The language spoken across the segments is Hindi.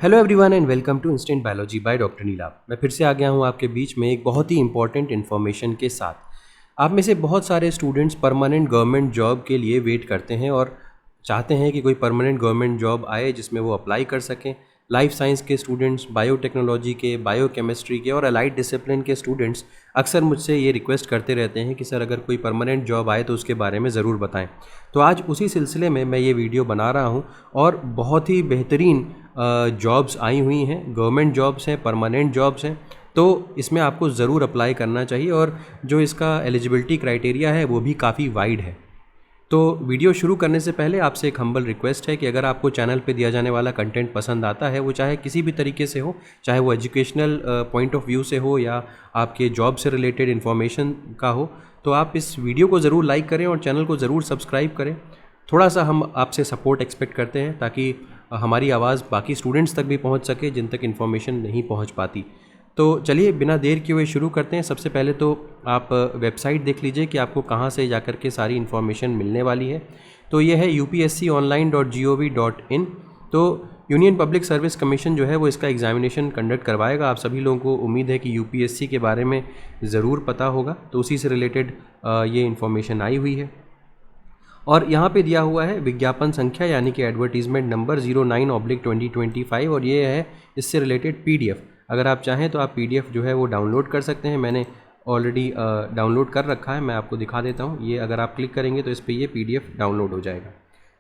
Hello everyone and welcome to instant biology by doctor Neela. मैं फिर से आ गया हूँ आपके बीच में एक बहुत ही इंपॉर्टेंट इन्फॉर्मेशन के साथ। आप में से बहुत सारे स्टूडेंट्स परमानेंट गवर्नमेंट जॉब के लिए वेट करते हैं और चाहते हैं कि कोई परमानेंट गवर्नमेंट जॉब आए जिसमें वो अप्लाई कर सकें। लाइफ साइंस के स्टूडेंट्स, बायोटेक्नोलॉजी के, बायोकेमिस्ट्री के और अलाइड डिसिप्लिन के स्टूडेंट्स अक्सर मुझसे ये रिक्वेस्ट करते रहते हैं कि सर अगर कोई परमानेंट जॉब आए तो उसके बारे में ज़रूर बताएं। तो आज उसी सिलसिले में मैं ये वीडियो बना रहा हूँ और बहुत ही बेहतरीन जॉब्स आई हुई हैं, गवर्नमेंट जॉब्स हैं, परमानेंट जॉब्स हैं। तो इसमें आपको ज़रूर अप्लाई करना चाहिए और जो इसका एलिजिबिलिटी क्राइटेरिया है वो भी काफ़ी वाइड है। तो वीडियो शुरू करने से पहले आपसे एक हम्बल रिक्वेस्ट है कि अगर आपको चैनल पे दिया जाने वाला कंटेंट पसंद आता है, वो चाहे किसी भी तरीके से हो, चाहे वो एजुकेशनल पॉइंट ऑफ व्यू से हो या आपके जॉब से रिलेटेड इन्फॉर्मेशन का हो, तो आप इस वीडियो को ज़रूर लाइक करें और चैनल को ज़रूर सब्सक्राइब करें। थोड़ा सा हम आपसे सपोर्ट एक्सपेक्ट करते हैं ताकि हमारी आवाज़ बाकी स्टूडेंट्स तक भी पहुंच सके जिन तक इन्फॉर्मेशन नहीं पहुंच पाती। तो चलिए बिना देर किए हुए शुरू करते हैं। सबसे पहले तो आप वेबसाइट देख लीजिए कि आपको कहां से जाकर के सारी इन्फॉर्मेशन मिलने वाली है। तो ये है upsconline.gov.in। तो यूनियन पब्लिक सर्विस कमीशन जो है वो इसका एग्जामिनेशन कंडक्ट करवाएगा। आप सभी लोगों को उम्मीद है कि यूपीएससी के बारे में ज़रूर पता होगा, तो उसी से रिलेटेड ये इन्फॉर्मेशन आई हुई है। और यहाँ पे दिया हुआ है विज्ञापन संख्या यानी कि एडवर्टीजमेंट नंबर 09/2025 और ये है इससे रिलेटेड पीडीएफ। अगर आप चाहें तो आप पीडीएफ जो है वो डाउनलोड कर सकते हैं। मैंने ऑलरेडी डाउनलोड कर रखा है, मैं आपको दिखा देता हूँ। ये अगर आप क्लिक करेंगे तो इस पर ये पीडीएफ डाउनलोड हो जाएगा।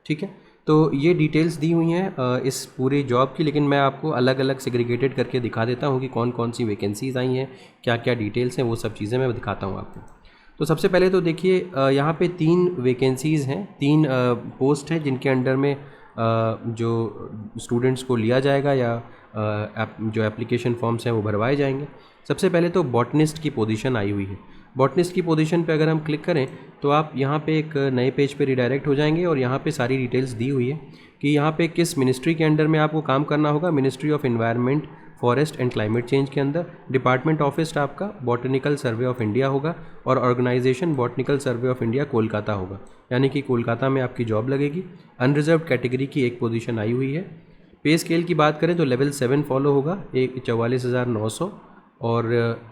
ठीक है, तो ये डिटेल्स दी हुई हैं इस पूरी जॉब की, लेकिन मैं आपको अलग अलग सेग्रीगेटेड करके दिखा देता हूँ कि कौन कौन सी वैकेंसीज़ आई हैं, क्या क्या डिटेल्स हैं, वो सब चीज़ें मैं दिखाता हूँ आपको। तो सबसे पहले तो देखिए यहाँ पे 3 वैकेंसीज़ हैं, 3 पोस्ट हैं जिनके अंडर में जो स्टूडेंट्स को लिया जाएगा या जो एप्लीकेशन फॉर्म्स हैं वो भरवाए जाएंगे। सबसे पहले तो बॉटनिस्ट की पोजीशन आई हुई है। बॉटनिस्ट की पोजीशन पे अगर हम क्लिक करें तो आप यहाँ पे एक नए पेज पे रिडायरेक्ट हो जाएंगे और यहाँ पे सारी डिटेल्स दी हुई है कि यहाँ पे किस मिनिस्ट्री के अंडर में आपको काम करना होगा। Ministry of environment, forest and climate change के अंदर। डिपार्टमेंट ऑफिस आपका बॉटनिकल सर्वे ऑफ इंडिया होगा और organisation botanical survey of India Kolkata होगा, यानी कि कोलकाता में आपकी जॉब लगेगी। अनरिजर्व कैटेगरी की एक पोजीशन आई हुई है। पे स्केल की बात करें तो लेवल 7 फॉलो होगा, 44,900 और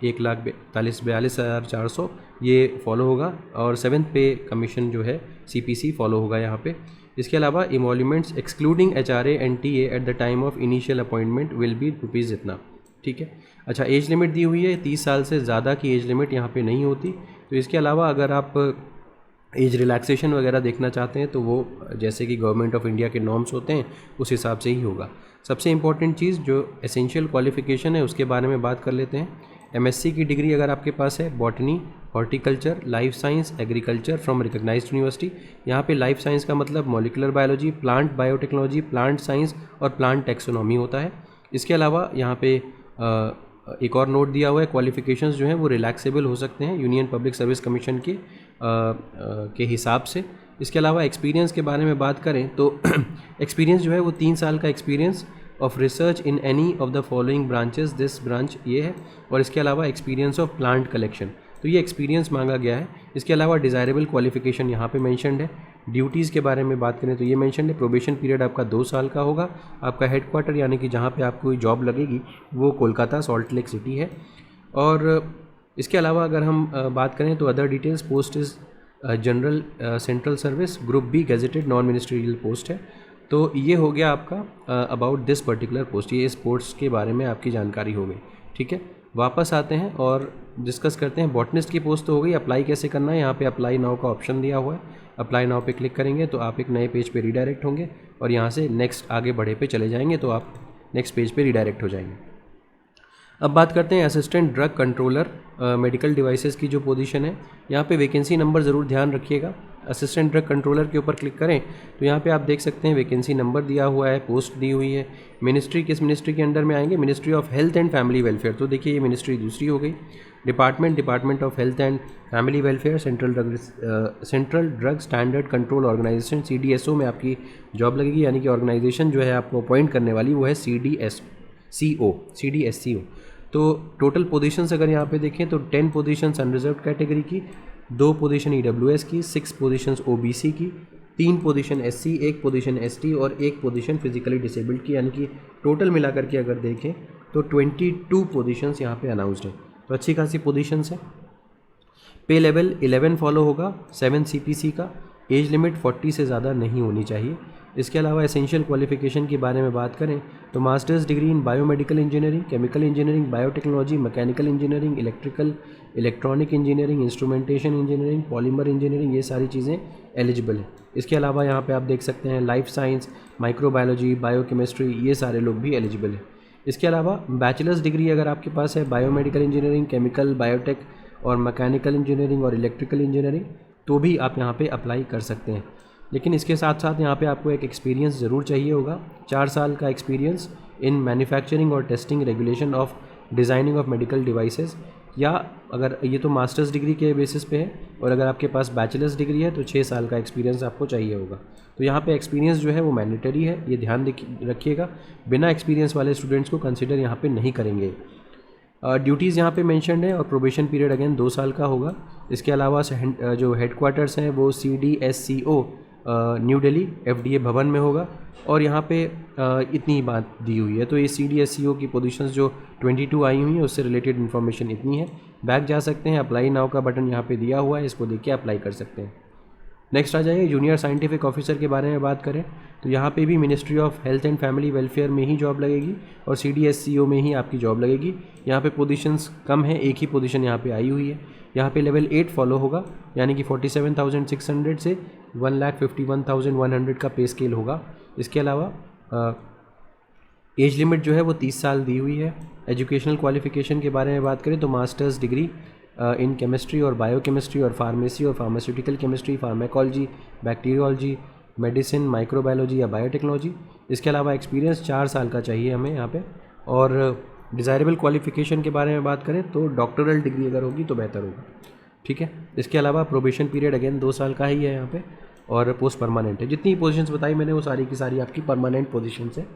1,42,400 ये फॉलो होगा और 7th पे कमीशन जो है CPC फॉलो होगा यहाँ पे। इसके अलावा emoluments excluding HRA and TA at the time of initial appointment will be rupees इतना। ठीक है, अच्छा एज लिमिट दी हुई है, 30 साल से ज़्यादा की एज लिमिट यहाँ पे नहीं होती। तो इसके अलावा अगर आप एज रिलैक्सेशन वगैरह देखना चाहते हैं तो वो जैसे कि गवर्नमेंट ऑफ इंडिया के नॉर्म्स होते हैं उस हिसाब से ही होगा। सबसे इम्पॉर्टेंट चीज़ जो एसेंशियल क्वालिफिकेशन है उसके बारे में बात कर लेते हैं। MSc की डिग्री अगर आपके पास है, botany, horticulture, life science, agriculture from recognised university. यहाँ पे लाइफ साइंस का मतलब molecular biology, plant biotechnology, plant science और प्लांट टैक्सोनॉमी होता है। इसके अलावा यहाँ पे एक और नोट दिया हुआ है, क्वालिफिकेशंस जो हैं वो रिलैक्सेबल हो सकते हैं यूनियन पब्लिक सर्विस कमीशन के हिसाब से। इसके अलावा एक्सपीरियंस के बारे में बात करें तो एक्सपीरियंस जो है वो 3 साल का experience of research in any of the following branches, this branch ये है। और इसके अलावा एक्सपीरियंस ऑफ प्लांट कलेक्शन, तो ये एक्सपीरियंस मांगा गया है। इसके अलावा डिज़ायरेबल क्वालिफिकेशन यहाँ पे मेंशन्ड है। ड्यूटीज़ के बारे में बात करें तो ये मेंशन्ड है। प्रोबेशन पीरियड आपका 2 साल का होगा। आपका हेडक्वार्टर यानी कि जहाँ पे आपको जॉब लगेगी वो कोलकाता सॉल्ट लेक सिटी है। और इसके अलावा अगर हम बात करें तो other details, post is general central service, group B gazetted non ministerial post है। तो ये हो गया आपका अबाउट दिस पर्टिकुलर पोस्ट, ये इस पोस्ट के बारे में आपकी जानकारी हो गई। ठीक है, वापस आते हैं और डिस्कस करते हैं। बॉटनिस्ट की पोस्ट तो हो गई। अप्लाई कैसे करना है, यहाँ पे अप्लाई नाउ का ऑप्शन दिया हुआ है। अप्लाई नाउ पे क्लिक करेंगे तो आप एक नए पेज पे रिडायरेक्ट होंगे और यहाँ से नेक्स्ट आगे बढ़े पे चले जाएंगे तो आप नेक्स्ट पेज पे रिडायरेक्ट हो जाएंगे। अब बात करते हैं assistant drug controller medical devices की जो पोजीशन है। यहाँ पे वैकेंसी नंबर ज़रूर ध्यान रखिएगा। असिस्टेंट ड्रग कंट्रोलर के ऊपर क्लिक करें तो यहाँ पे आप देख सकते हैं वैकेंसी नंबर दिया हुआ है, पोस्ट दी हुई है। मिनिस्ट्री किस मिनिस्ट्री के अंडर में आएंगे, ministry of health and family welfare. तो देखिए ये मिनिस्ट्री दूसरी हो गई। Department of health and family welfare, central drug standard control organisation CDSO में आपकी जॉब लगेगी, यानी कि ऑर्गेनाइजेशन जो है आपको अपॉइंट करने वाली वो है CDSCO। तो टोटल पोजीशंस अगर यहाँ पे देखें तो 10 पोजीशंस अनरिजर्व कैटेगरी की, 2 पोजीशन EWS की, 6 पोजीशंस OBC की, 3 पोजीशन SC, 1 पोजीशन ST और 1 पोजीशन फिजिकली डिसेबल्ड की, यानी कि टोटल मिला करके अगर देखें तो 22 पोजीशंस यहाँ पे अनाउंस्ड है। तो अच्छी खासी पोजीशंस है। पे लेवल 11 फॉलो होगा, 7 CPC का, एज लिमिट 40 से ज़्यादा नहीं होनी चाहिए। इसके अलावा एसेंशियल क्वालिफिकेशन के बारे में बात करें तो masters degree in biomedical engineering, chemical engineering, biotechnology, mechanical engineering, electronic engineering, instrumentation engineering, polymer engineering, ये सारी चीज़ें एलिजिबल हैं। इसके अलावा यहाँ पे आप देख सकते हैं लाइफ साइंस, माइक्रोबायोलॉजी, बायोकेमिस्ट्री, ये सारे लोग भी एलिजिबल हैं। इसके अलावा बैचलर्स डिग्री अगर आपके पास है बायोमेडिकल इंजीनियरिंग, केमिकल, बायोटेक और मैकेनिकल इंजीनियरिंग और इलेक्ट्रिकल इंजीनियरिंग, तो भी आप यहाँ पे अप्लाई कर सकते हैं। लेकिन इसके साथ साथ यहाँ पे आपको एक एक्सपीरियंस ज़रूर चाहिए होगा, 4 साल का एक्सपीरियंस इन मैन्युफैक्चरिंग और testing regulation of designing of medical devices, या अगर ये तो मास्टर्स डिग्री के बेसिस पे है, और अगर आपके पास बैचलर्स डिग्री है तो 6 साल का एक्सपीरियंस आपको चाहिए होगा। तो यहाँ पे एक्सपीरियंस जो है वो मैंडेटरी है, ये ध्यान रखिएगा। बिना एक्सपीरियंस वाले स्टूडेंट्स को कंसिडर यहाँ पे नहीं करेंगे। ड्यूटीज़ यहाँ पे मेंशन्ड है और प्रोबेशन पीरियड अगेन 2 साल का होगा। इसके अलावा जो हेडक्वार्टर्स हैं वो CDSCO न्यू दिल्ली FDA भवन में होगा, और यहाँ पे इतनी बात दी हुई है। तो ये CDSCO की पोजीशंस जो 22 आई हुई हैं उससे रिलेटेड इन्फॉर्मेशन इतनी है। बैक जा सकते हैं, अप्लाई नाउ का बटन यहाँ पे दिया हुआ है, इसको देख के अप्लाई कर सकते हैं। नेक्स्ट आ जाइए, जूनियर साइंटिफिक ऑफिसर के बारे में बात करें तो यहाँ पे भी ministry of health and family welfare में ही जॉब लगेगी और CDSCO में ही आपकी जॉब लगेगी। यहाँ पे पोजीशंस कम है, एक ही पोजीशन यहाँ पे आई हुई है। यहाँ पे लेवल 8 फॉलो होगा, यानी कि 47,600 से 1,51,100 का पे स्केल होगा। इसके अलावा एज लिमिट जो है वो 30 साल दी हुई है। एजुकेशनल क्वालिफिकेशन के बारे में बात करें तो मास्टर्स डिग्री इन केमिस्ट्री और बायोकेमिस्ट्री और फार्मेसी और pharmaceutical chemistry, pharmacology, bacteriology, medicine, microbiology या बायोटेक्नोलॉजी। इसके अलावा एक्सपीरियंस 4 साल का चाहिए हमें यहाँ पे। और डिज़ायरेबल क्वालिफिकेशन के बारे में बात करें तो डॉक्टरल डिग्री अगर होगी तो बेहतर होगा, ठीक है। इसके अलावा प्रोबेशन पीरियड अगेन 2 साल का ही है यहाँ पे, और पोस्ट परमानेंट है। जितनी पोजीशंस बताई मैंने वो सारी की सारी आपकी परमानेंट पोजीशंस है।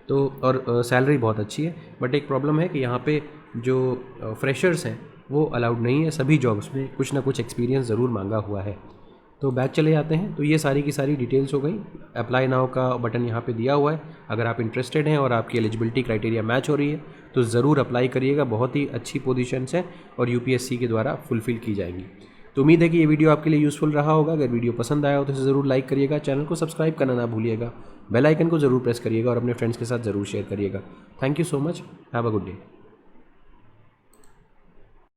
तो और सैलरी बहुत अच्छी है, बट एक प्रॉब्लम है कि यहाँ पे जो फ्रेशर्स हैं वो अलाउड नहीं है। सभी जॉब्स में कुछ ना कुछ एक्सपीरियंस ज़रूर मांगा हुआ है। तो बैक चले जाते हैं। तो ये सारी की सारी डिटेल्स हो गई। अप्लाई नाउ का बटन यहाँ पे दिया हुआ है। अगर आप इंटरेस्टेड हैं और आपकी एलिजिबिलिटी क्राइटेरिया मैच हो रही है तो ज़रूर अप्लाई करिएगा। बहुत ही अच्छी पोजीशंस हैं और UPSC के द्वारा फुलफ़िल की जाएंगी। तो उम्मीद है कि ये वीडियो आपके लिए यूज़फुल रहा होगा। अगर वीडियो पसंद आया हो तो इसे ज़रूर लाइक करिएगा, चैनल को सब्सक्राइब करना ना भूलिएगा, बेल आइकन को ज़रूर प्रेस करिएगा और अपने फ्रेंड्स के साथ ज़रूर शेयर करिएगा। Thank you so much, have a good day.